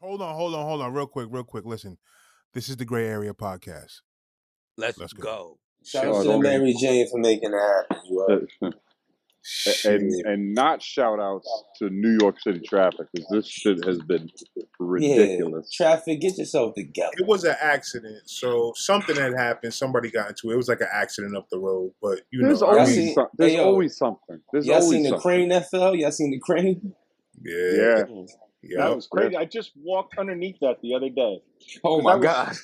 Hold on, real quick. Listen, this is the Gray Area Podcast. Let's Let's go. go. Shout out to Mary Jane for making that happen. You know? and not shout outs to New York City traffic, because this shit has been ridiculous. Yeah, traffic, get yourself together. It was an accident, so something had happened. Somebody got into it. It was like an accident up the road, but there's know, always always something. Y'all seen the crane that fell? Y'all seen the crane? Yeah. That was crazy. I just walked underneath that the other day. Oh my God!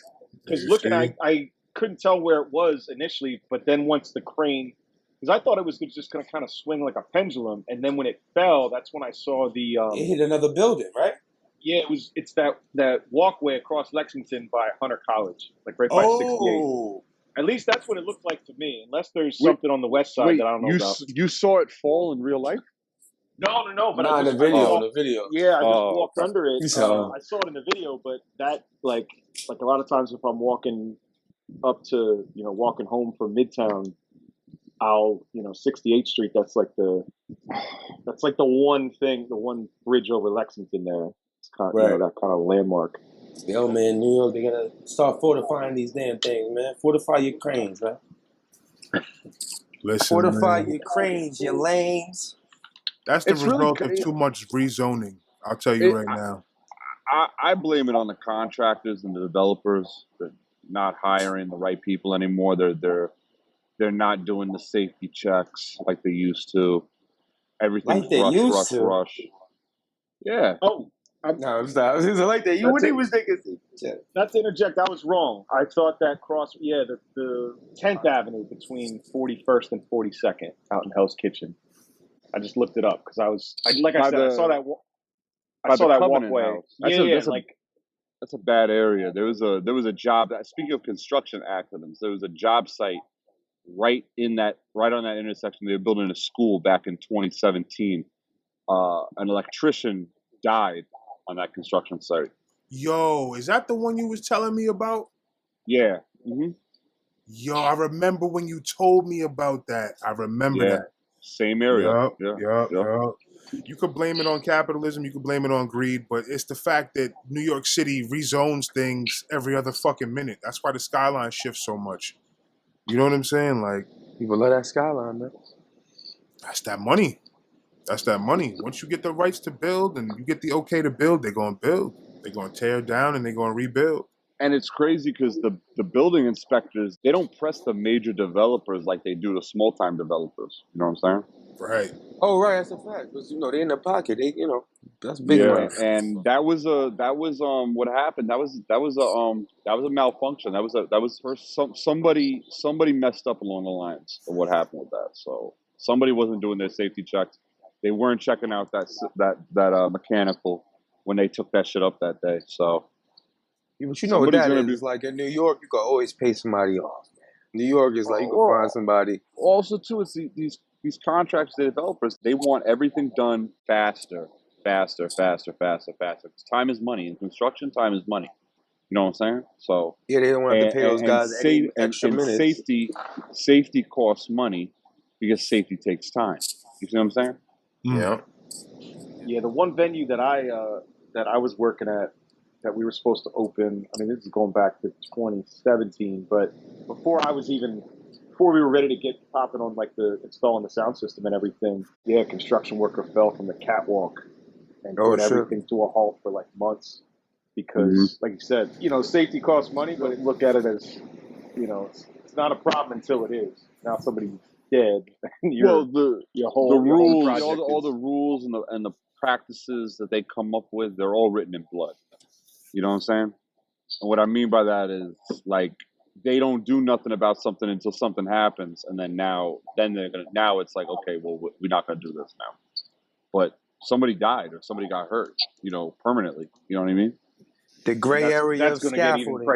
Because looking, I couldn't tell where it was initially, but then once the crane, because I thought it was just going to kind of swing like a pendulum, and then when it fell, that's when I saw the. It hit another building, right? Yeah, it's that walkway across Lexington by Hunter College, like right by 68. At least that's what it looked like to me, unless there's something on the west side that I don't know about. You saw it fall in real life? No, but in the video. Yeah, I just walked under it. I saw it in the video, but that like a lot of times if I'm walking up to walking home from Midtown, I'll 68th Street. That's like the one bridge over Lexington there. It's kind of that kind of landmark. Yo, man, New York, they gotta start fortifying these damn things, man. Fortify your cranes, man. Listen, fortify man. your cranes, your lanes. That's the result of too much rezoning. I'll tell you right now. I blame it on the contractors and the developers. They're not hiring the right people anymore. They're not doing the safety checks like they used to. Everything's rush. Yeah. Oh. No, stop. It's like that. You wouldn't even think it's. Not to interject, I was wrong. I thought that the 10th Avenue between 41st and 42nd out in Hell's Kitchen. I just looked it up because I saw that walkway. That's a bad area. There was a job. Speaking of construction accidents, there was a job site right on that intersection. They were building a school back in 2017. An electrician died on that construction site. Yo, is that the one you was telling me about? Yeah. Mm-hmm. Yo, I remember when you told me about that. I remember that. Same area. Yup. You could blame it on capitalism, you could blame it on greed, but it's the fact that New York City rezones things every other fucking minute. That's why the skyline shifts so much. You know what I'm saying? Like, people love that skyline, man. That's that money. Once you get the rights to build and you get the okay to build, they're going to build. They're going to tear down and they're going to rebuild. And it's crazy because the building inspectors, they don't press the major developers like they do the small-time developers. You know what I'm saying? Right. Oh, right. That's a fact. Because, they're in the pocket. They, that's big money. And that was what happened. That was a malfunction. That was somebody messed up along the lines of what happened with that. So somebody wasn't doing their safety checks. They weren't checking out that mechanical when they took that shit up that day. So. But you know what that is. Like in New York, you can always pay somebody off. New York is like you can find somebody. Also, too, it's these contracts, the developers, they want everything done faster. Because time is money. In construction, time is money. You know what I'm saying? So yeah, they don't want to pay those guys extra minutes. Safety costs money because safety takes time. You see what I'm saying? Yeah. Yeah, the one venue that I was working at, that we were supposed to open. I mean, this is going back to 2017, but before we were ready to get popping on installing the sound system and everything, a construction worker fell from the catwalk and put everything to a halt for months because, like you said, safety costs money, but look at it as, it's not a problem until it is. Now somebody's dead. The rules, all the rules and the practices that they come up with, they're all written in blood. You know what I'm saying? And what I mean by that is they don't do nothing about something until something happens, and then it's like, okay, well, we're not gonna do this now. But somebody died or somebody got hurt, permanently. You know what I mean? The gray area of scaffolding.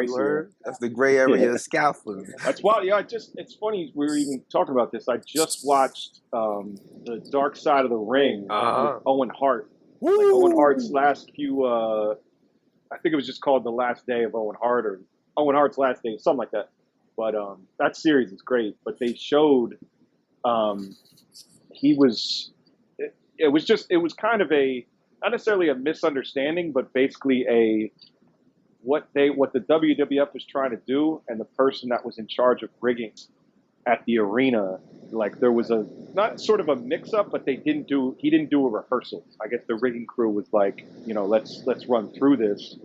That's the gray area of scaffolding. That's wild. Yeah, it's funny we were even talking about this. I just watched The Dark Side of the Ring with Owen Hart. Owen Hart's last few. I think it was just called The Last Day of Owen Hart or Owen Hart's Last Day, something like that. But that series is great. But they showed it was kind of a not necessarily a misunderstanding, but basically what the WWF was trying to do, and the person that was in charge of rigging at the arena, like there was not sort of a mix-up, but he didn't do a rehearsal. I guess the rigging crew was like, let's run through this,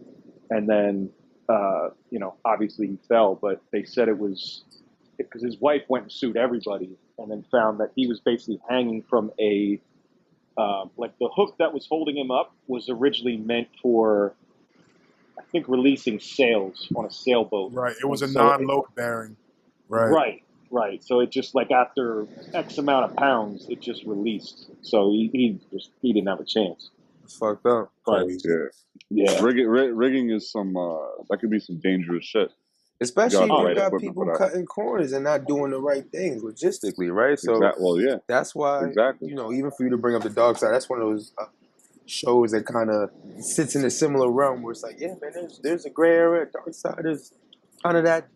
and then obviously he fell, but they said it was because his wife went and sued everybody, and then found that he was basically hanging from like the hook that was holding him up was originally meant for, I think, releasing sails on a sailboat. Right. It was a non-load bearing. Right. Right. So it just, like, after X amount of pounds, it just released. So he didn't have a chance. It's fucked up. But, yeah. Rigging is that could be some dangerous shit. Especially when you got people cutting corners and not doing the right things logistically, right? So that's why, even for you to bring up the dark side, that's one of those shows that kind of sits in a similar realm where it's like, yeah, man, there's a gray area. Dark side is kind of that,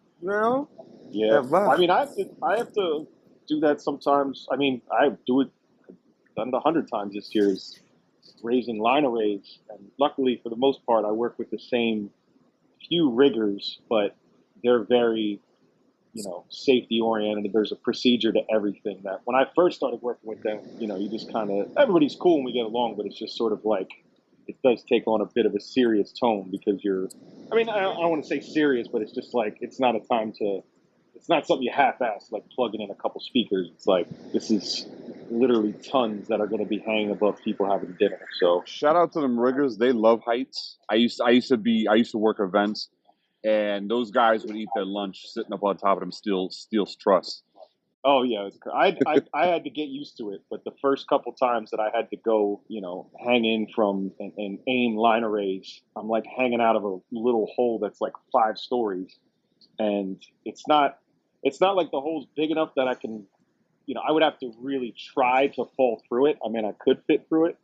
Yeah. I mean, I have to do that sometimes. I mean, I've done it 100 times this year, is raising line arrays. And luckily, for the most part, I work with the same few riggers, but they're very, safety oriented. There's a procedure to everything. That when I first started working with them, you just kind of, everybody's cool and we get along, but it's just sort of like, it does take on a bit of a serious tone because I don't want to say serious, but it's just like, it's not something you half-ass, like plugging in a couple speakers. It's like, this is literally tons that are going to be hanging above people having dinner. So shout out to them riggers. They love heights. I used to work events, and those guys would eat their lunch sitting up on top of them steel truss. Oh yeah, I had to get used to it, but the first couple times that I had to go, hang in from and aim line arrays, I'm like hanging out of a little hole that's like 5 stories, and it's not like the hole's big enough that I can, I would have to really try to fall through it. I mean, I could fit through it,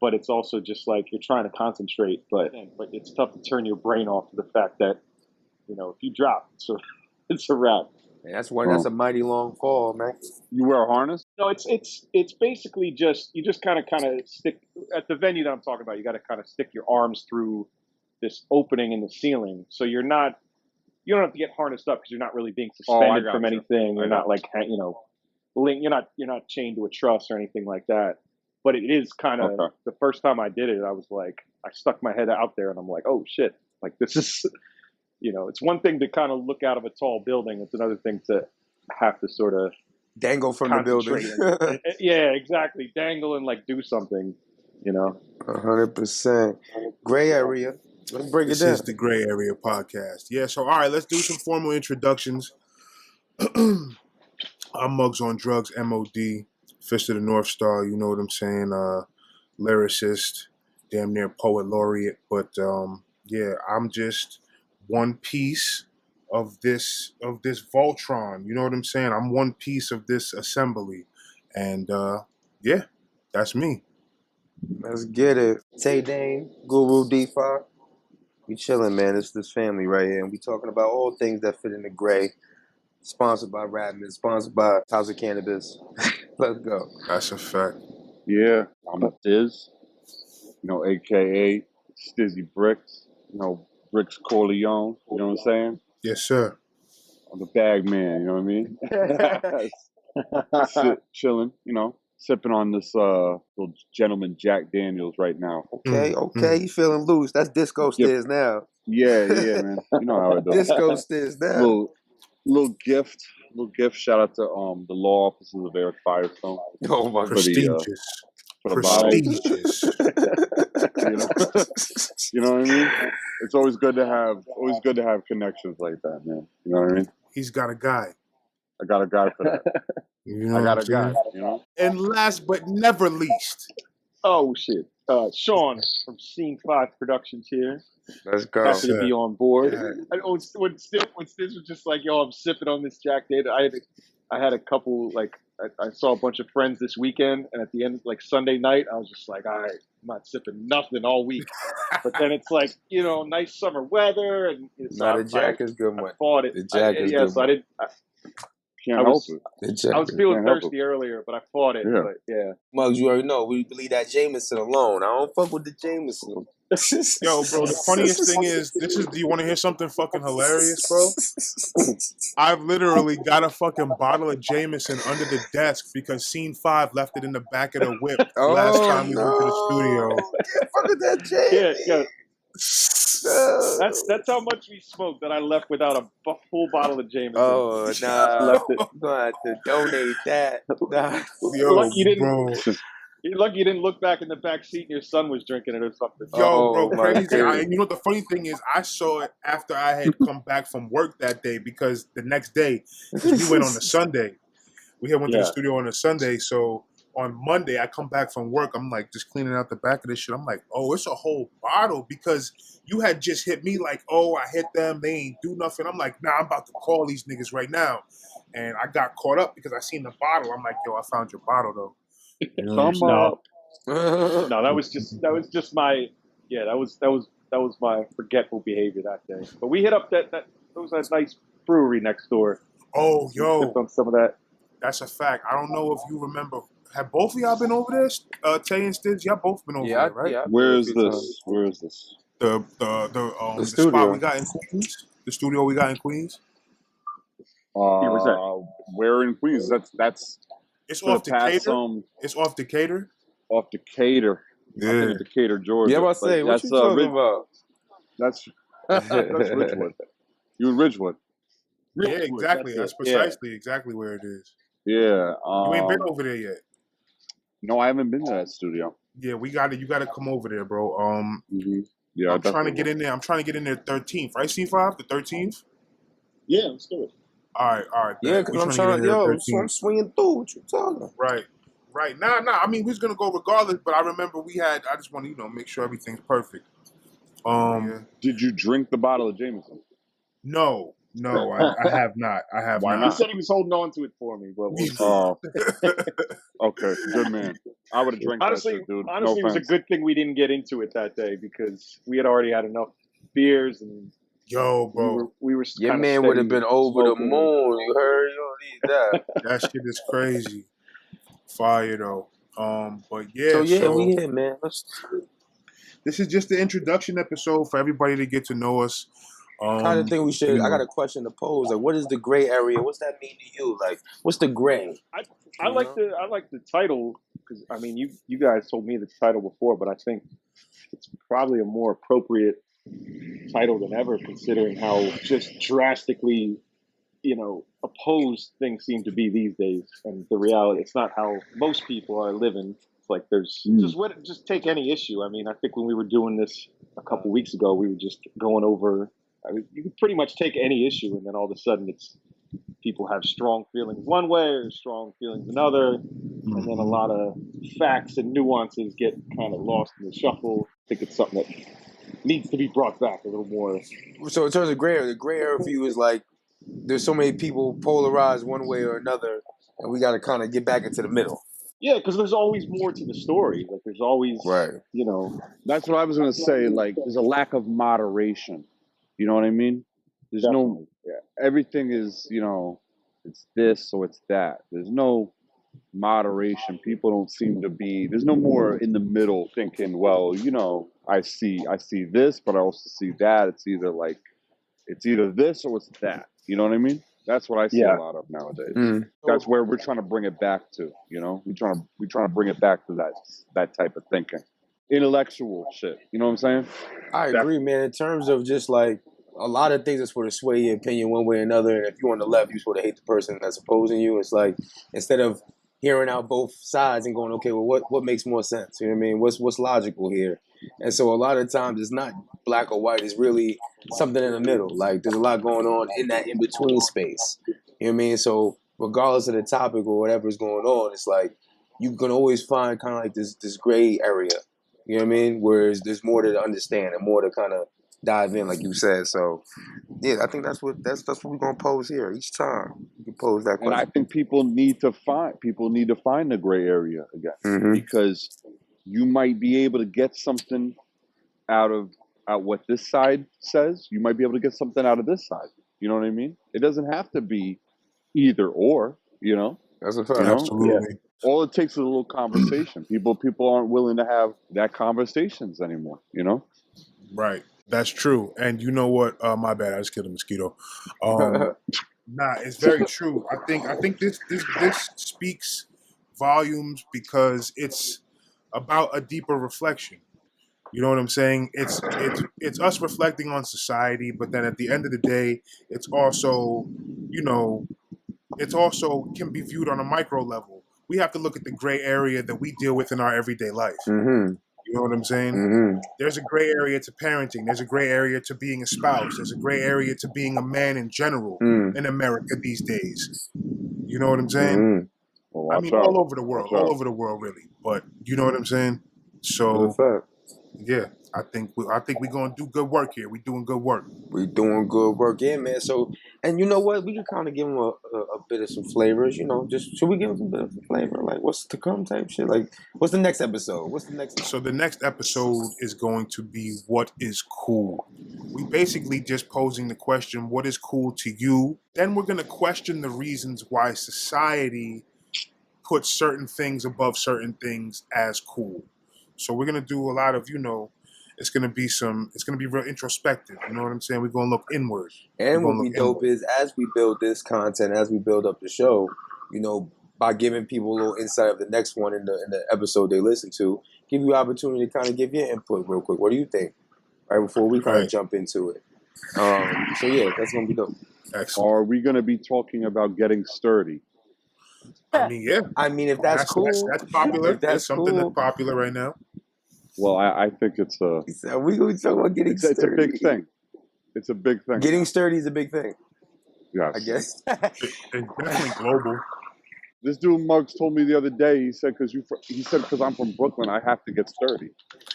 but it's also just like you're trying to concentrate, but it's tough to turn your brain off to the fact that, if you drop, it's a wrap. Man, that's a mighty long fall, man. You wear a harness? No, it's basically just, you just kind of stick at the venue that I'm talking about. You got to kind of stick your arms through this opening in the ceiling, so you don't have to get harnessed up because you're not really being suspended from anything. You're not like, you're not chained to a truss or anything like that. But it is kind of, the first time I did it, I was like, I stuck my head out there and I'm like, oh shit, like this is, it's one thing to kind of look out of a tall building. It's another thing to have to sort of dangle from the building. Yeah, exactly. Dangle and like do something, 100%. Gray area. Let's break it down. This is the Gray Area Podcast. Yeah, so all right, let's do some formal introductions. I'm Muggs on Drugs, MOD, Fist of the North Star, you know what I'm saying, lyricist, damn near poet laureate, but I'm just one piece of this Voltron, you know what I'm saying? I'm one piece of this assembly, and that's me. Let's get it. Tay Dane, Guru D5. We chilling, man. It's this family right here, and we talking about all things that fit in the gray. Sponsored by Radman, sponsored by House of Cannabis. Let's go. That's a fact. Yeah, I'm a Stiz, a.k.a. Stizzy Bricks, Bricks Corleone, you know what I'm saying? Yes, sir. I'm the bag man, you know what I mean? Chilling, sipping on this little gentleman Jack Daniels right now. Okay, you feeling loose. That's Disco Stiz now. Yeah, man. You know how it goes. Disco Stiz now. Little gift. Shout out to the law offices of Eric Firestone. Oh my God. Prestigious. Prestigious. You know what I mean? It's always good to have connections like that, man. You know what I mean? He's got a guy. I got a guy for that. I got a guy, And last but never least. Oh shit. Sean from Scene 5 Productions here. Let's go. Happy to be on board. Yeah. When Stiz was just like, yo, I'm sipping on this Jack Daniels, I had a couple, like, I saw a bunch of friends this weekend, and at the end, like Sunday night, I was just like, all right, I'm not sipping nothing all week. But then it's like, nice summer weather, and the Jack is good one. I bought it. The Jack is good. So Can't I help was it. I was feeling thirsty earlier, but I fought it. Yeah. But yeah, Muggs, you already know we leave that Jameson alone. I don't fuck with the Jameson. Yo, bro, the funniest thing is, do you want to hear something fucking hilarious, bro? I've literally got a fucking bottle of Jameson under the desk because Scene 5 left it in the back of the whip last time we went to the studio. Can't fuck with that Jamie. yeah. That's how much we smoked that I left without a full bottle of Jameson. Oh, nah. Left it. You're going to have to donate that. Nah. Yo, Lucky you didn't. bro. You're lucky you didn't look back in the back seat and your son was drinking it or something. Yo, bro, my crazy. goodness. You know what the funny thing is? I saw it after I had come back from work that day because the next day, because we went on a Sunday. We had went to the studio on a Sunday, so on Monday I come back from work. I'm like just cleaning out the back of this shit. I'm like, oh, it's a whole bottle because you had just hit me like, oh, I hit them. They ain't do nothing. I'm like, nah, I'm about to call these niggas right now. And I got caught up because I seen the bottle. I'm like, yo, I found your bottle though. You know No, that was just my that was my forgetful behavior that day. But we hit up that was that nice brewery next door. Oh, yo, sipped on some of that. That's a fact. I don't know if you remember. Have both of y'all been over there? Tay and Stids, y'all both been over there, right? Yeah. Where is this? Where is this? The spot we got in Queens. The studio we got in Queens. Where in Queens? That's it's off Decatur. It's off Decatur. Off Decatur. Yeah. I think it's Decatur, Georgia. Yeah, I was saying, what you talking about? That's Ridgewood. You in Ridgewood? Yeah, exactly. That's precisely exactly where it is. Yeah. You ain't been over there yet. No, I haven't been to that studio. Yeah, we got it. You got to come over there, bro. Yeah, I'm trying to get in there. I'm trying to get in there 13th, right? C5, the 13th. Yeah, let's do it. All right. Yeah, because I'm trying to I'm swinging through. What you talking? Right. Nah. I mean, we was gonna go regardless, but I remember I just want to, make sure everything's perfect. Did you drink the bottle of Jameson? No, I have not. Why not? He said he was holding on to it for me, but okay, good man. I would have drank that shit, dude. Honestly, it was a good thing we didn't get into it that day because we had already had enough beers and. Yo, bro, we were your man would have been over the moon. You heard? You don't need that. That shit is crazy. Fire though. But yeah. So we here, man. This is just the introduction episode for everybody to get to know us. Kind of thing we should. I got a question to pose. Like, what is the gray area? What's that mean to you? Like, what's the gray? I like the title because I mean you guys told me the title before, but I think it's probably a more appropriate title than ever, considering how just drastically, opposed things seem to be these days, and the reality. It's not how most people are living. It's like there's just take any issue. I mean, I think when we were doing this a couple weeks ago, we were just going over. I mean, you can pretty much take any issue, and then all of a sudden, it's people have strong feelings one way or strong feelings another, and then a lot of facts and nuances get kind of lost in the shuffle. I think it's something that needs to be brought back a little more. So in terms of gray area, the gray area for you is like there's so many people polarized one way or another, and we got to kind of get back into the middle. Yeah, because there's always more to the story. Like there's always, That's what I was gonna say. Like there's a lack of moderation. You know what I mean? There's everything is, it's this or it's that. There's no moderation. People don't seem to be. There's no more in the middle thinking. Well, I see this, but I also see that. It's either this or it's that. You know what I mean? That's what I see a lot of nowadays. Mm. That's where we're trying to bring it back to. We're trying to bring it back to that type of thinking, intellectual shit. You know what I'm saying? I agree, man. In terms of just like a lot of things that's supposed to sway your opinion one way or another, and if you're on the left, you're supposed to hate the person that's opposing you. It's like instead of hearing out both sides and going, okay, well, what makes more sense? You know what I mean? What's logical here? And so a lot of times it's not black or white. It's really something in the middle. Like there's a lot going on in that in-between space. You know what I mean? So regardless of the topic or whatever is going on, it's like you can always find kind of like this gray area. You know what I mean? Whereas there's more to understand and more to kind of dive in, like you said. So yeah, I think that's what we're gonna pose here each time. You can pose that question. And I think people need to find the gray area again, because you might be able to get something out what this side says. You might be able to get something out of this side. You know what I mean? It doesn't have to be either or, you know. That's a fact. You know? Absolutely. All it takes is a little conversation. People aren't willing to have that conversations anymore, you know? Right. That's true. And you know what? My bad. I just killed a mosquito. Nah, it's very true. I think this speaks volumes because it's about a deeper reflection. You know what I'm saying? It's us reflecting on society, but then at the end of the day, it's also, you know, it's also can be viewed on a micro level. We have to look at the gray area that we deal with in our everyday life. Mm-hmm. You know what I'm saying? Mm-hmm. There's a gray area to parenting. There's a gray area to being a spouse. There's a gray area to being a man in general in America these days. You know what I'm saying? Mm-hmm. Well, I mean, all over the world, really. But you know what I'm saying? So, yeah, I think we're gonna do good work here. We're doing good work. We doing good work, yeah, man. So, and you know what? We can kind of give them a bit of some flavors. You know, just should we give them a bit of flavor? Like, what's to come type shit? Like, what's the next episode? So the next episode is going to be what is cool. We basically just posing the question, what is cool to you? Then we're gonna question the reasons why society puts certain things above certain things as cool. So we're gonna do a lot of, you know, it's gonna be real introspective. You know what I'm saying? We're gonna look inward. And what we dope is as we build this content, as we build up the show, you know, by giving people a little insight of the next one in the episode they listen to, give you opportunity to kind of give your input real quick. What do you think? Right before we kind of jump into it. So yeah, that's gonna be dope. Excellent. Are we gonna be talking about getting sturdy? I mean, yeah. I mean, if that's cool, that's popular. That's something that's popular right now. Well, I think it's a. We gonna talk about getting sturdy. It's a big thing. It's a big thing. Getting sturdy is a big thing. Yes. I guess. It's definitely global. This dude Muggs told me the other day. He said because I'm from Brooklyn, I have to get sturdy.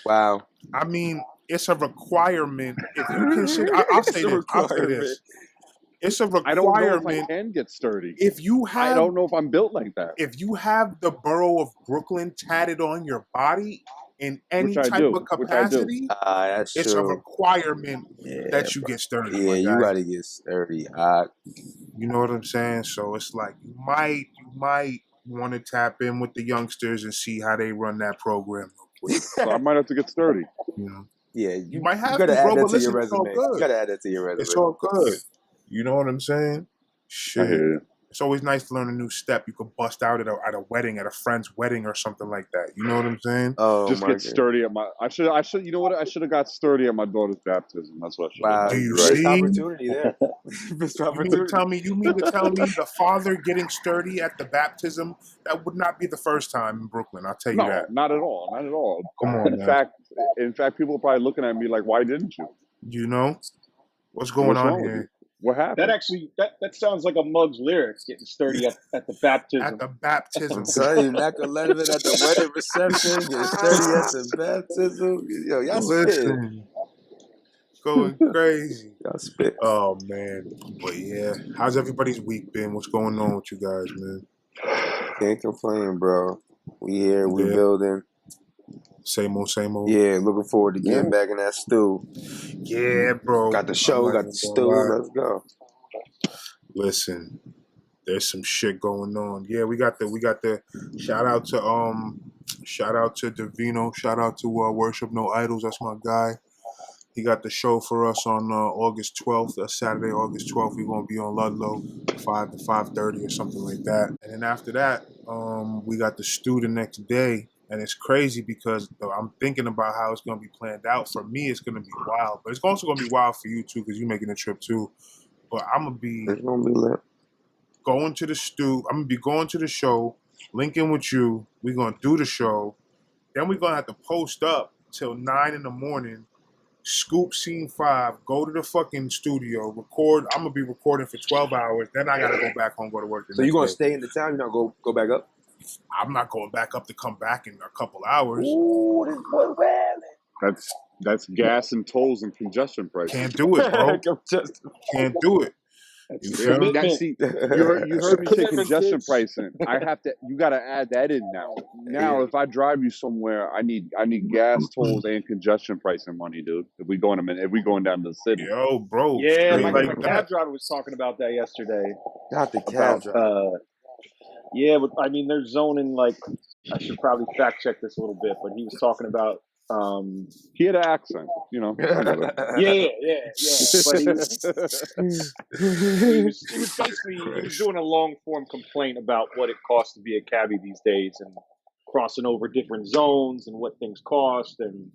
Wow. I mean, it's a requirement. If you consider, I'll say this. It's a requirement. I don't know if I can get sturdy. I don't know if I'm built like that. If you have the borough of Brooklyn tatted on your body in any type of capacity, it's a requirement that you get sturdy. Yeah, you gotta get sturdy. You know what I'm saying? So it's like you might want to tap in with the youngsters and see how they run that program real quick. So I might have to get sturdy. You know? Yeah, you might have to, bro, add that but to your resume. You gotta add that to your resume. It's all good. You know what I'm saying? Shit. I hear you. It's always nice to learn a new step. You could bust out at a wedding, at a friend's wedding or something like that. You know what I'm saying? Oh, just get sturdy at my. I should. You know what? I should have got sturdy at my daughter's baptism. That's what I should. Wow. Do you see? Opportunity there. Missed opportunity. You mean to tell me the father getting sturdy at the baptism? That would not be the first time in Brooklyn. I'll tell you that. Not at all. Not at all. Come on. In fact, people are probably looking at me like, "Why didn't you?" You know, what's going on here? What happened? That sounds like a Muggs lyrics, getting sturdy at the baptism. At the baptism. I'm telling you, Mac 11 at the wedding reception, getting sturdy at the baptism. Yo, y'all spit. Going crazy. Y'all spit. Oh, man. But yeah, how's everybody's week been? What's going on with you guys, man? Can't complain, bro. We here, we building. Same old. Yeah, looking forward to getting back in that stew. Yeah, bro. Got the show, got the stew. Let's go. Listen, there's some shit going on. Yeah, we got the shout out to Davino. Shout out to Worship No Idols. That's my guy. He got the show for us on August 12th. Saturday, August 12th. We're gonna be on Ludlow, 5 to 5:30 or something like that. And then after that, we got the stew the next day. And it's crazy because I'm thinking about how it's going to be planned out. For me, it's going to be wild. But it's also going to be wild for you, too, because you're making a trip, too. But I'm going to be going to the stew. I'm going to be going to the show, linking with you. We're going to do the show. Then we're going to have to post up till 9 in the morning, scoop scene 5, go to the fucking studio, record. I'm going to be recording for 12 hours. Then I got to go back home, go to work. So you're going to stay in the town? You're not go back up? I'm not going back up to come back in a couple hours. Ooh, this boy wildin'. That's gas and tolls and congestion prices. Can't do it, bro. Can't do it. You feel me? See, you heard me say congestion pricing. You got to add that in now. Now, if I drive you somewhere, I need gas tolls and congestion pricing money, dude. If we going down to the city. Yo, bro. Yeah, my cab driver was talking about that yesterday. Not the cab driver. Yeah, but I mean, they're zoning like. I should probably fact check this a little bit, but he was talking about. He had an accent, you know. Yeah. But he was basically he was doing a long form complaint about what it costs to be a cabbie these days and crossing over different zones and what things cost and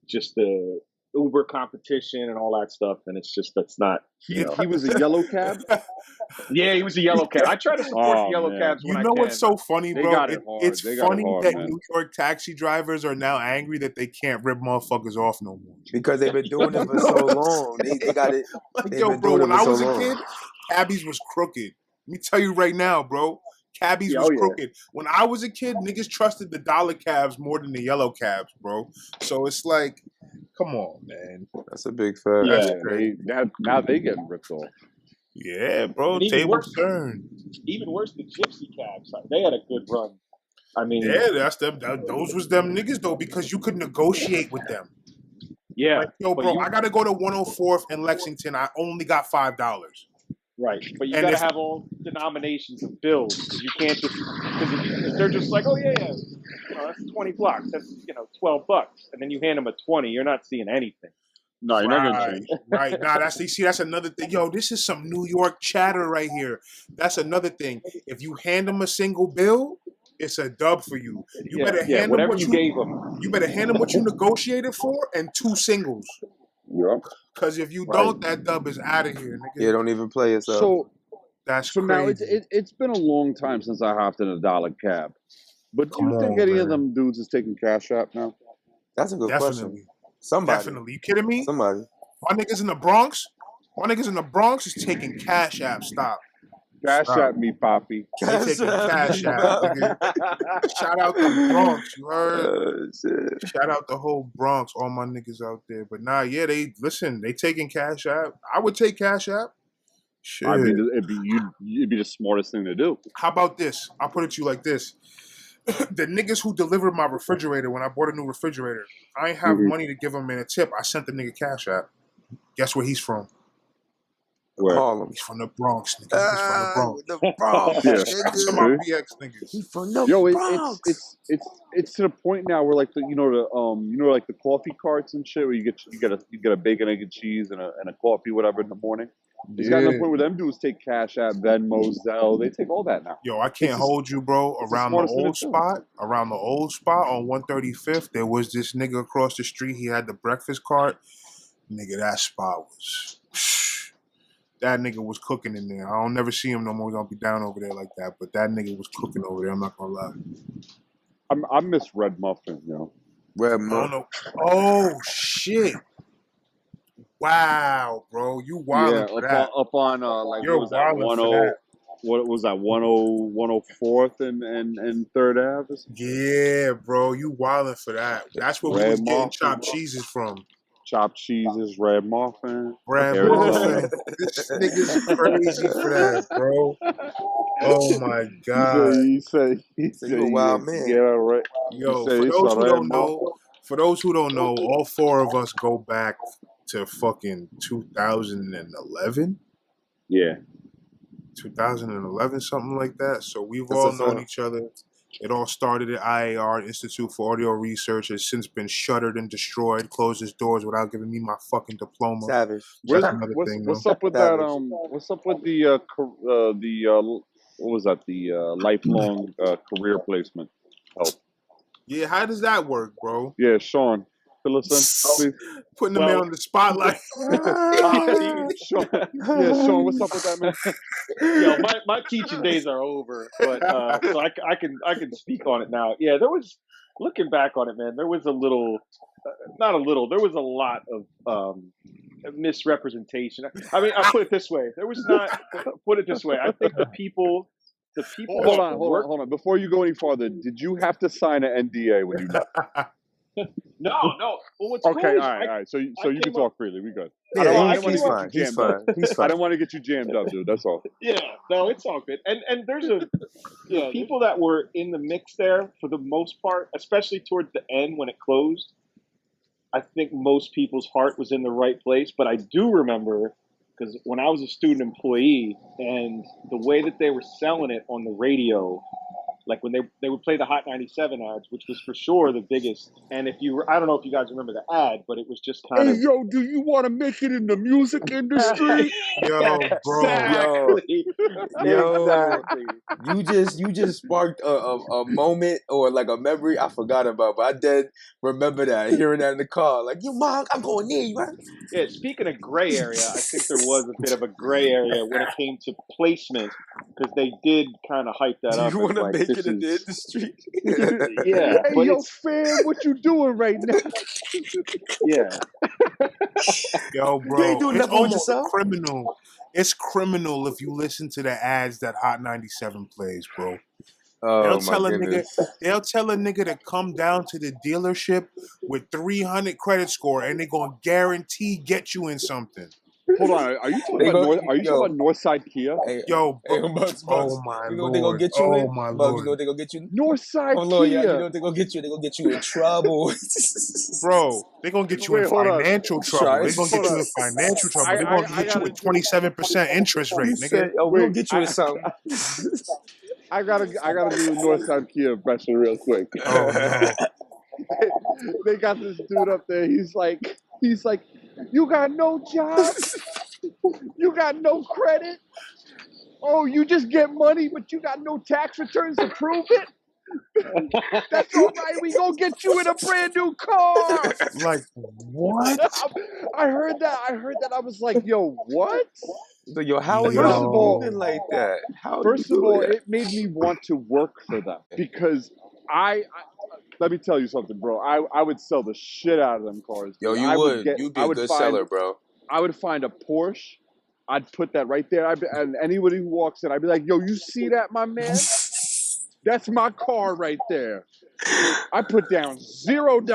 just the Uber competition and all that stuff. And it's just that's not. He was a yellow cab. Yeah, he was a yellow cab. I try to support the yellow cabs when I can. What's so funny, bro? It's funny that man. New York taxi drivers are now angry that they can't rip motherfuckers off no more. Because they've been doing it for so long. They got it. Yo, bro, when I was a kid, cabbies was crooked. Let me tell you right now, bro. Cabbies was crooked. When I was a kid, niggas trusted the dollar cabs more than the yellow cabs, bro. So it's like, come on, man. That's a big fact. Yeah, now they getting ripped off. Yeah, bro. Table turn. Even worse, the gypsy cabs. They had a good run. I mean, yeah, that's them. Those was them niggas though, because you could negotiate with them. Yeah, like, yo, bro, I gotta go to 104th in Lexington. I only got $5. Right, but you gotta have all denominations of bills. You can't just because they're just like, oh yeah, that's 20 blocks. That's $12, and then you hand them a 20. You're not seeing anything. No, you're not gonna change. Right. Nah, that's another thing. Yo, this is some New York chatter right here. That's another thing. If you hand them a single bill, it's a dub for you. You better hand them what you gave them. You better hand them what you negotiated for and 2 singles. Yeah. Because if you don't, that dub is out of here, nigga. Yeah, don't even play yourself. So that's crazy. Now it's been a long time since I hopped in a dollar cab. But do you think any of them dudes is taking Cash App now? That's a good question. Somebody. Definitely. You kidding me? Somebody. My niggas in the Bronx? My niggas in the Bronx is taking Cash App. Stop. Cash App me, Poppy. They taking Cash App, nigga. Shout out the Bronx, you heard? Shout out the whole Bronx, all my niggas out there. But nah, yeah, they taking Cash App. I would take Cash App. Shit. It'd be the smartest thing to do. How about this? I'll put it to you like this. The niggas who delivered my refrigerator when I bought a new refrigerator, I ain't have money to give them in a tip. I sent the nigga Cash App. Guess where he's from? Where? Harlem. He's from the Bronx, nigga. He's from the Bronx. The Bronx. That's some of my BX niggas. He's from the Bronx. It's to the point now where like like the coffee carts and shit where you get a bacon, egg, and cheese and a coffee, whatever, in the morning. It's got to the point where them dudes take Cash App, Venmo, Zelle. They take all that now. Yo, I can't hold you, bro. Around the old spot on 135th, there was this nigga across the street. He had the breakfast cart. Nigga, that spot was... That nigga was cooking in there. I don't never see him no more. He don't be down over there like that. But that nigga was cooking over there. I'm not gonna lie. I miss Red Muffin, Red Muffin. Oh shit! Wow, bro, you wildin' for that. Up on like you're what was that 10? What was that 104th and 3rd Ave? Yeah, bro, you wildin' for that. That's where we was getting chopped cheeses from. Chopped cheeses, Red Muffin. Red Muffin. This nigga's crazy for that, bro. Oh my god. He said you're a wild man. Yeah, right. Yo, for those who don't know, all 4 of us go back to fucking 2011. Yeah. 2011, something like that. So we've all known each other. It all started at IAR, Institute for Audio Research. Has since been shuttered and destroyed, closed its doors without giving me my fucking diploma. Savage. What's up with that? What's up with the what was that? The lifelong career placement help. Yeah, how does that work, bro? Yeah, Sean, fill us in, please. Putting the man on the spotlight. Sean, what's up with that, man? Yo, my teaching days are over, but so I can speak on it now. Yeah, there was, looking back on it, man, there was a little, not a little, there was a lot of misrepresentation. I mean, I'll put it this way. There was not, put it this way. I think the people. Hold on. Before you go any farther, did you have to sign an NDA when you left? No. Well, what's Okay, cool is all right. So you can talk freely. We good. Yeah, He's fine. He's fine. He's fine. I don't want to get you jammed up, dude. That's all. Yeah, no, it's all good. And there's the people that were in the mix there for the most part, especially towards the end when it closed. I think most people's heart was in the right place, but I do remember because when I was a student employee and the way that they were selling it on the radio, like when they would play the Hot 97 ads, which was for sure the biggest. And I don't know if you guys remember the ad, but it was just kind of, yo, do you want to make it in the music industry? Yo, bro. Exactly. Exactly. You just sparked a moment or like a memory I forgot about, but I did remember that, hearing that in the car. Like, yo, Mom, I'm going near you, right? Yeah, speaking of gray area, I think there was a bit of a gray area when it came to placement because they did kind of hype that up. You want to like, make it in the industry? Yeah. Hey, but yo, fam, what you doing right now? Yeah. Yo, bro, You ain't doing it's nothing with almost yourself. criminal. It's criminal if you listen to the ads that Hot 97 plays, bro. Oh my goodness. They'll tell a nigga to come down to the dealership with 300 credit score, and they're gonna guarantee get you in something. Hold on, are you talking about Northside Kia? Hey, Yo, hey, bro, Bugs, oh my you know what they gonna lord, get you oh in? my Bugs, lord, you know what they gonna get you in? Northside Oh Lord, Kia. yeah, you know what they gonna get you? They gonna get you in trouble. bro. They're gonna get you in financial trouble. They're gonna get you in financial trouble. They're gonna get you with 27% interest rate, nigga. Oh, we'll get you in something. I gotta do the Northside Kia impression real quick. Oh no. They got this dude up there. He's like, you got no job, you got no credit. Oh, you just get money, but you got no tax returns to prove it. That's all right. We gonna get you in a brand new car. Like what? I heard that. I was like, yo, what? So, yo, how are First of all, moving like that? First of all, it made me want to work for them because I let me tell you something, bro. I would sell the shit out of them cars. Yo, dude. You'd be a good seller, bro. I would find a Porsche. I'd put that right there. And anybody who walks in, I'd be like, yo, you see that, my man? That's my car right there. I put down $0.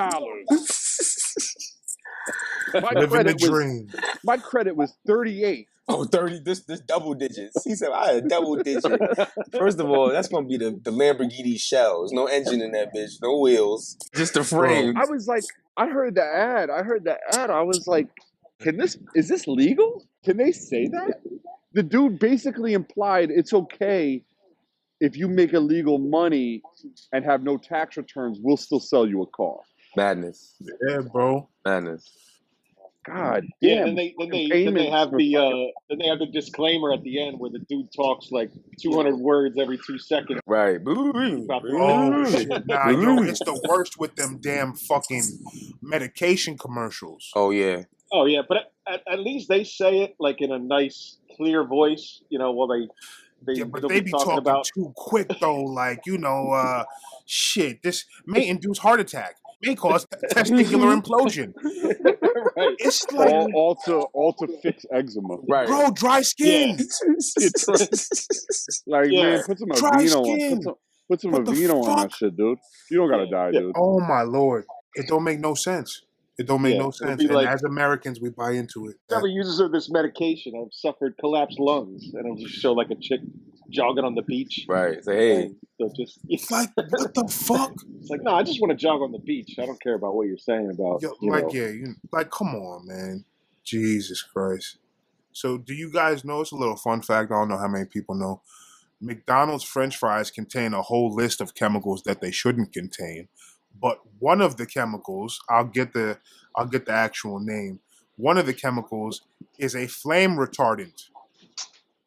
My credit was 38. Oh, 30, this double digits. He said, I had double digit. First of all, that's going to be the Lamborghini shells. No engine in that bitch. No wheels. Just the frame. I was like, I heard the ad. I was like, is this legal? Can they say that? The dude basically implied it's okay if you make illegal money and have no tax returns, we'll still sell you a car. Madness. Yeah, bro. Madness. God. Yeah, then they have the disclaimer at the end where the dude talks like 200 words every 2 seconds. Right. Oh shit! Nah, yo, it's the worst with them damn fucking medication commercials. Oh yeah. Oh yeah, but at least they say it like in a nice, clear voice. You know, while they be talking about too quick though. Like shit, this may induce heart attack. May cause testicular implosion. Right. It's like all to fix eczema. Right. Bro, dry skin. Man, put some Aveeno on. Put some Aveeno on that shit, dude. You don't gotta die, dude. Oh my lord. It don't make no sense. It don't make no sense. And as Americans, we buy into it. Several users of this medication have suffered collapsed lungs, and it'll just show like a chick jogging on the beach. Right. Say, hey. It's like, what the fuck? It's like, no, I just want to jog on the beach. I don't care about what you're saying about. Come on, man. Jesus Christ. So, do you guys know? It's a little fun fact. I don't know how many people know. McDonald's French fries contain a whole list of chemicals that they shouldn't contain. But one of the chemicals, I'll get the actual name. One of the chemicals is a flame retardant.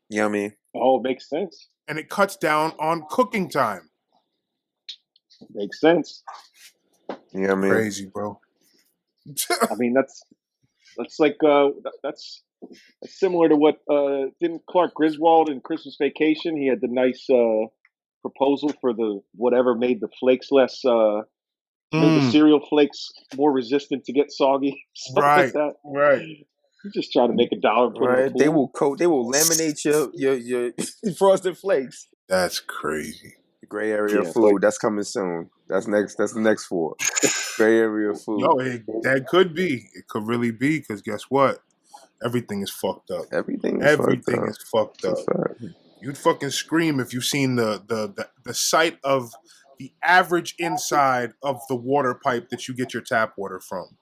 Yummy. Oh, it makes sense. And it cuts down on cooking time. Makes sense. Yummy. Crazy, bro. I mean, that's like that's similar to what didn't Clark Griswold in Christmas Vacation? He had the nice proposal for the whatever made the flakes less. Made the cereal flakes more resistant to get soggy. Right. Like that. Right. You just trying to make $1. Right. They will laminate your frosted flakes. That's crazy. Gray area food. That's coming soon. That's the next 4. Gray area food. Yo, that could be. It could really be, because guess what? Everything is fucked up. Everything is fucked up. You'd fucking scream if you seen the sight of the average inside of the water pipe that you get your tap water from.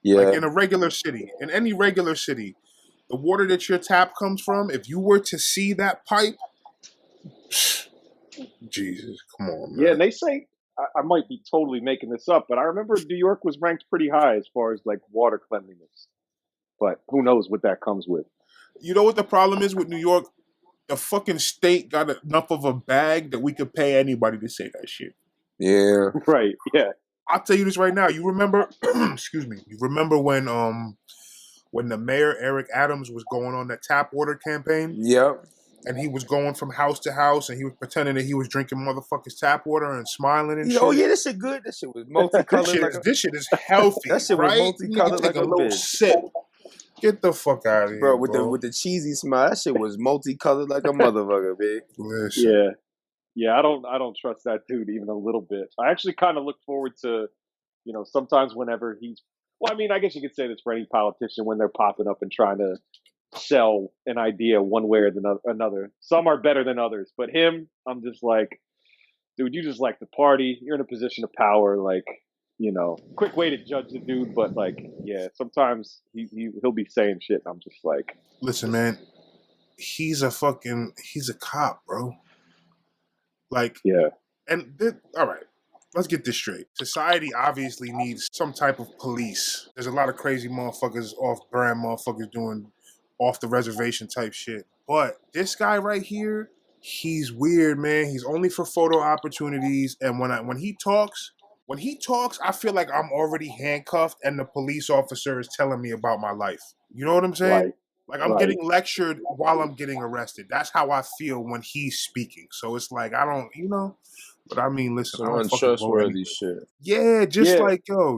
Yeah. Like in a regular city, in any regular city, the water that your tap comes from, if you were to see that pipe, Jesus, come on, man. Yeah, and they say, I might be totally making this up, but I remember New York was ranked pretty high as far as like water cleanliness. But who knows what that comes with. You know what the problem is with New York? The fucking state got enough of a bag that we could pay anybody to say that shit. Yeah. Right, yeah. I'll tell you this right now. You remember, excuse me, you remember when the mayor, Eric Adams, was going on that tap water campaign? Yep. And he was going from house to house, and he was pretending that he was drinking motherfuckers tap water and smiling and shit. Oh yeah, this shit good. This shit was multicolored. This shit is healthy. That shit right? was multicolored like a little bitch. sip. Get the fuck out of here, bro. With the cheesy smile, that shit was multicolored like a motherfucker, big. Listen. Yeah. I don't trust that dude even a little bit. I actually kind of look forward to, sometimes whenever he's. Well, I mean, I guess you could say this for any politician when they're popping up and trying to sell an idea one way or another. Some are better than others, but him, I'm just like, dude, you just like the party. You're in a position of power, like. Quick way to judge the dude, but like, yeah, sometimes he'll be saying shit, and I'm just like, listen, man, he's a cop, bro. Like, yeah, and all right, let's get this straight. Society obviously needs some type of police. There's a lot of crazy motherfuckers, off-brand motherfuckers doing off the reservation type shit, but this guy right here, he's weird, man. He's only for photo opportunities, and when he talks, I feel like I'm already handcuffed and the police officer is telling me about my life. You know what I'm saying? Right. Like I'm getting lectured while I'm getting arrested. That's how I feel when he's speaking. So it's like, I don't, but I mean, listen, I don't untrustworthy shit. Yeah, like, yo,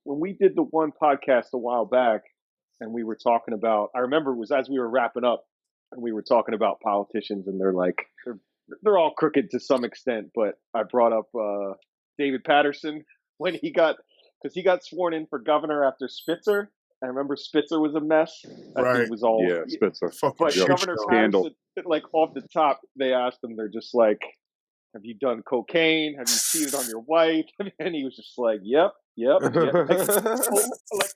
When we did the one podcast a while back and we were talking about, I remember it was as we were wrapping up and we were talking about politicians and they're all crooked to some extent, but I brought up, David Patterson when he got sworn in for governor after Spitzer. I remember Spitzer was a mess. Right. It was all Spitzer. But Governor Patterson, like off the top, they asked him. They're just like, "Have you done cocaine? Have you cheated on your wife?" And he was just like, "Yep." Like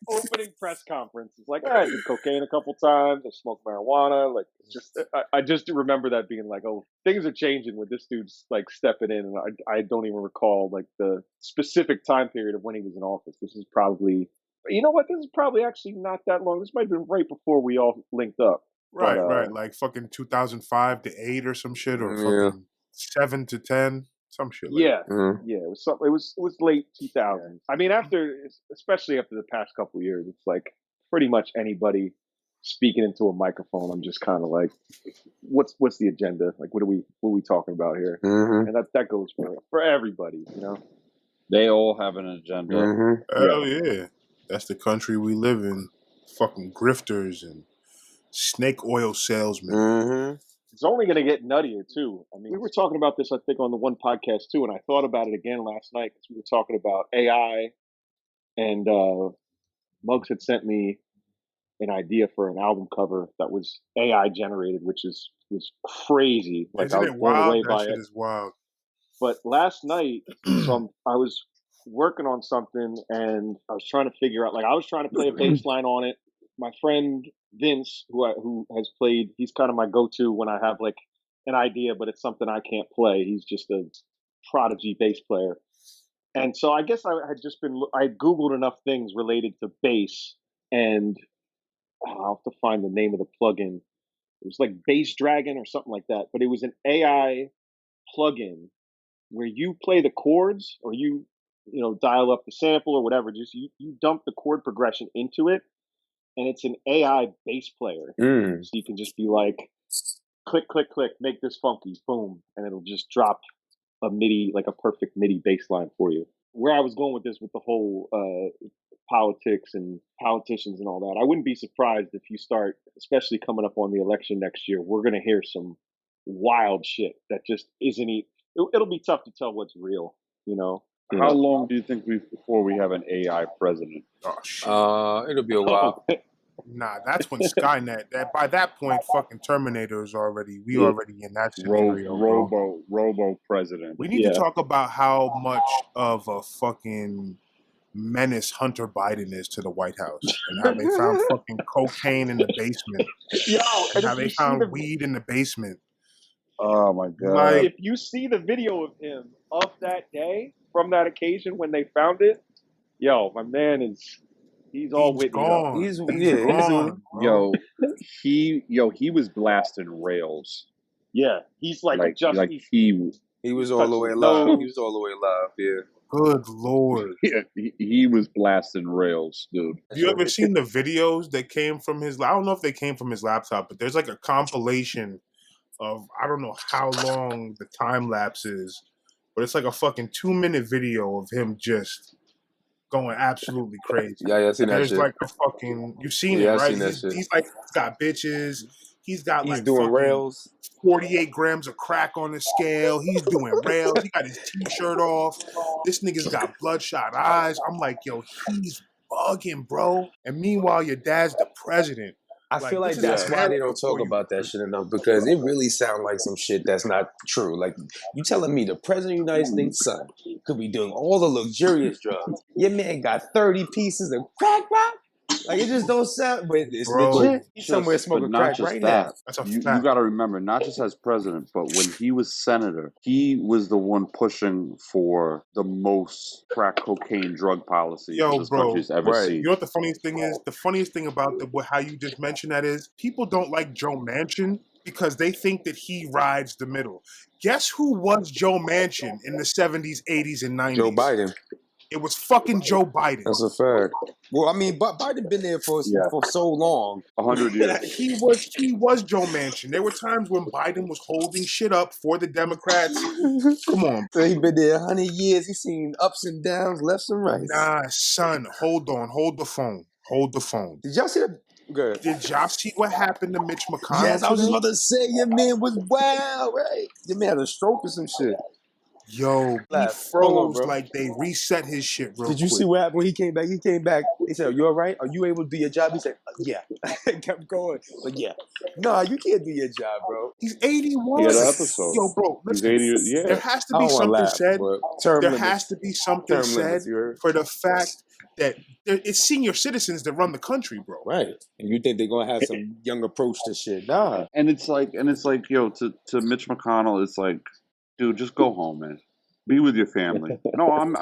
opening press conference. It's like, I did cocaine a couple times. I smoked marijuana. Like, it's just, I just remember that being like, oh, things are changing with this dude's like stepping in, and I don't even recall like the specific time period of when he was in office. This is probably, you know what? This is probably actually not that long. This might have been right before we all linked up. Right, right, like fucking 2005 to 8 or some shit, or fucking 7 to 10. Some shit. Like yeah, it was something. It was late 2000s. I mean, especially after the past couple of years, it's like pretty much anybody speaking into a microphone. I'm just kind of like, what's the agenda? Like, what are we talking about here? And that goes for everybody. They all have an agenda. Hell yeah, that's the country we live in. Fucking grifters and snake oil salesmen. It's only going to get nuttier, too. I mean, we were talking about this, I think, on the one podcast, too, and I thought about it again last night because we were talking about AI, and Muggs had sent me an idea for an album cover that was AI generated, which was crazy. Like, Isn't I was it blown wild? away by that shit it. Is wild. But last night, I was working on something, and I was trying to figure out, like, I was trying to play a bass line on it. My friend Vince, who has played, he's kind of my go-to when I have like an idea, but it's something I can't play. He's just a prodigy bass player. And so I guess I Googled enough things related to bass, and I'll have to find the name of the plugin. It was like Bass Dragon or something like that, but it was an AI plugin where you play the chords or you dial up the sample or whatever. Just you dump the chord progression into it. And it's an AI bass player. So you can just be like, click, click, click, make this funky, boom. And it'll just drop a MIDI, like a perfect MIDI bass line for you. Where I was going with this, with the whole politics and politicians and all that, I wouldn't be surprised if you start, especially coming up on the election next year, we're going to hear some wild shit that just isn't it'll be tough to tell what's real. You know. How long do you think before we have an AI president? Oh shit. It'll be a while. Nah, that's when Skynet. That by that point, fucking Terminator is already. We already in that scenario. Robo president. We need to talk about how much of a fucking menace Hunter Biden is to the White House, and how they found fucking cocaine in the basement. Yo, and how they found weed in the basement. Oh my god! Like, if you see the video of him of that day from that occasion when they found it, yo, my man he's all with gone. He's gone. He was blasting rails. Yeah, he's like he was all the way alive. He was all the way alive. Yeah. Good Lord. Yeah, he was blasting rails, dude. Have you ever seen the videos that came from his? I don't know if they came from his laptop, but there's like a compilation of, I don't know how long the time lapse is, but it's like a fucking 2-minute video of him just going absolutely crazy. Yeah, I seen that There's shit. like a fucking, you've seen it, right? He's like got bitches. He's doing rails. 48 grams of crack on the scale. He's doing rails. He got his t-shirt off. This nigga's got bloodshot eyes. I'm like, yo, he's bugging, bro. And meanwhile, your dad's the president. I feel like that's why they don't talk about that shit enough, because it really sounds like some shit that's not true. Like, you telling me the president of the United States' son could be doing all the luxurious drugs. Your man got 30 pieces of crack rock? Like, it just don't sound, but it's legit. He's somewhere smoking crack right now. That's a you fact. got to remember, not just as president, but when he was senator, he was the one pushing for the most crack cocaine drug policy this country's ever seen. You know what the funniest thing is? The funniest thing about how you just mentioned that is, people don't like Joe Manchin because they think that he rides the middle. Guess who was Joe Manchin in the 70s, 80s, and 90s? Joe Biden. It was fucking Joe Biden. That's a fact. Well, I mean, Biden been there for so long. 100 years. He was Joe Manchin. There were times when Biden was holding shit up for the Democrats. Come on. So he been there 100 years. He's seen ups and downs, lefts and rights. Nah, son, hold on. Hold the phone. Hold the phone. Did y'all see that? Good. Did y'all see what happened to Mitch McConnell? Yes, I was just about to say, your man was wild, right? Your man had a stroke or some shit. Yo, he froze like they reset his shit real quick. Did you see what happened when he came back? He came back. He said, "You all right? Are you able to do your job?" He said, "Yeah." Kept going. But yeah. Nah, you can't do your job, bro. He's 81. He had an episode. Yo, bro, listen, He's 80, there has to be something said. There has to be something said for the fact that it's senior citizens that run the country, bro. Right. And you think they're gonna have some young approach to shit? Nah. And it's like, yo, to Mitch McConnell, it's like, dude, just go home, man. Be with your family. No, I'm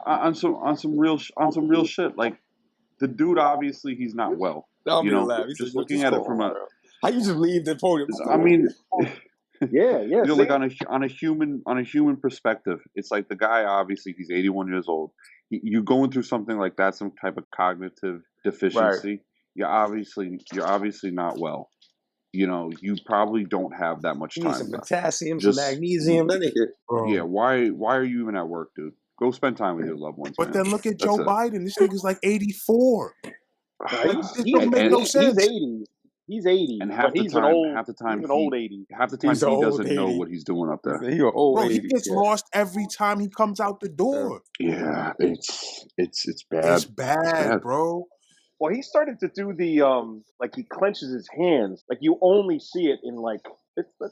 on some real shit. Like, the dude, obviously, he's not well. You know, just looking at it from a. How you just leave the podium? I mean, yeah. You know, like on a human perspective, it's like the guy, obviously, he's 81 years old. You're going through something like that, some type of cognitive deficiency. Right. You're obviously not well. You know, you probably don't have that much time. Some potassium, some magnesium, Yeah, why are you even at work, dude? Go spend time with your loved ones. But then look at Joe Biden. This nigga's like 84. This don't make no sense. He's 80. And half the time he's an old 80. Half the time he doesn't know what he's doing up there. He's old bro, 80. He gets lost every time he comes out the door. Yeah, it's bad. It's bad, bro. Well, he started to do the like he clenches his hands. Like you only see it in like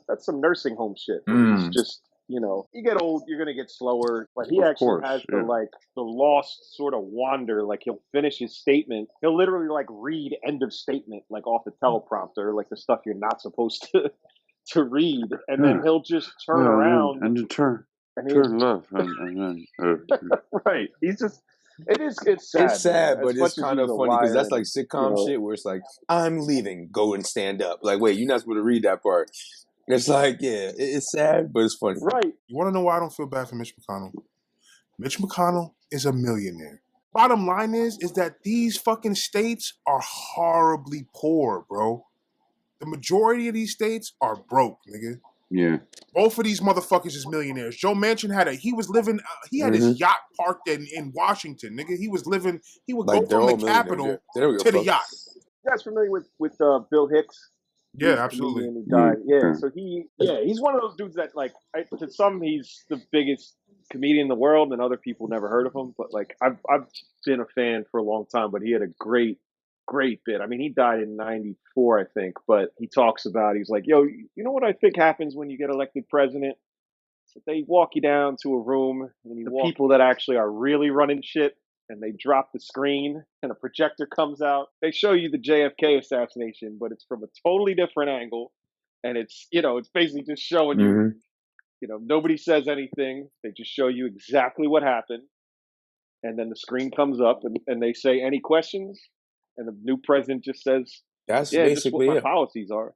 that's some nursing home shit. It's just, you know, you get old, you're gonna get slower. But he actually has the lost sort of wander. Like he'll finish his statement. He'll literally like read end of statement like off the teleprompter, like the stuff you're not supposed to read, and then he'll just turn around and turn left and then right. He's just. It's sad. It's sad, but it's kind of funny because that's like sitcom shit where it's like, I'm leaving, go and stand up. Like, wait, you're not supposed to read that part. It's like, yeah, it's sad, but it's funny. Right. You want to know why I don't feel bad for Mitch McConnell? Mitch McConnell is a millionaire. Bottom line is that these fucking states are horribly poor, bro. The majority of these states are broke, nigga. Yeah. Both of these motherfuckers is millionaires. Joe Manchin had his yacht parked in Washington, nigga. He would like go from the Capitol to the yacht. You guys familiar with Bill Hicks? Yeah, absolutely. Comedian who died. Yeah, so he's one of those dudes that like to some he's the biggest comedian in the world, and other people never heard of him. But like I've been a fan for a long time. But he had a great bit. I mean, he died in '94, I think. But he talks about he's like, yo, you know what I think happens when you get elected president? So they walk you down to a room, and the people that actually are really running shit, and they drop the screen, and a projector comes out. They show you the JFK assassination, but it's from a totally different angle, and it's it's basically just showing you, nobody says anything. They just show you exactly what happened, and then the screen comes up, and they say, "Any questions?" And the new president just says, That's "Yeah, just what basically my it. policies are.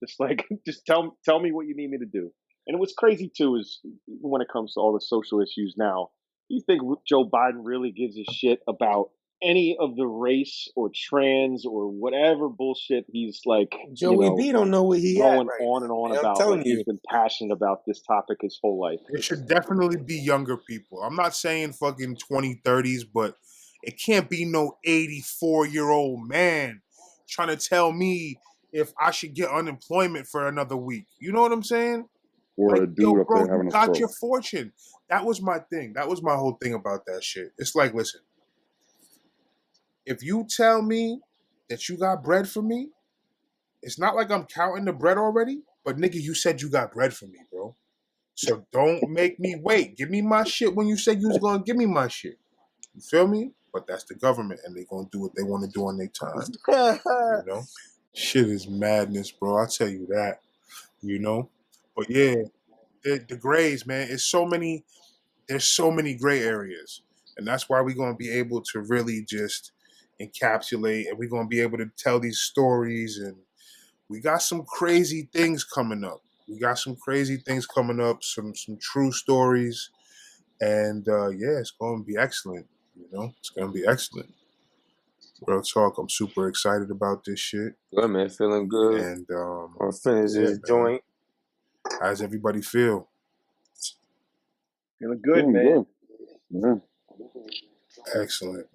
Just like just tell me what you need me to do." And what's crazy too is when it comes to all the social issues now, you think Joe Biden really gives a shit about any of the race or trans or whatever bullshit he's like, Joey B don't know where he at going right on and now. on Man, I'm about. telling Like you. he's been passionate about this topic his whole life. It should definitely be younger people. I'm not saying fucking 2030s, but it can't be no 84-year-old man trying to tell me if I should get unemployment for another week. You know what I'm saying? Or Like, a dude yo, up bro, there you having a got stroke. your fortune. That was my thing. That was my whole thing about that shit. It's like, listen, if you tell me that you got bread for me, it's not like I'm counting the bread already, but nigga, you said you got bread for me, bro. So don't make me wait. Give me my shit when you said you was gonna give me my shit. You feel me? But that's the government, and they gonna do what they want to do on their time. You know, shit is madness, bro. I'll tell you that. You know, but yeah, the grays, man. It's so many. There's so many gray areas, and that's why we're gonna be able to really just encapsulate, and we're gonna be able to tell these stories, and we got some crazy things coming up. Some true stories, and yeah, it's going to be excellent. It's going to be excellent. Real talk. I'm super excited about this shit. Good, man. Feeling good. And I'll finish this joint. How's everybody feel? Feeling good, man. Good. Yeah. Excellent.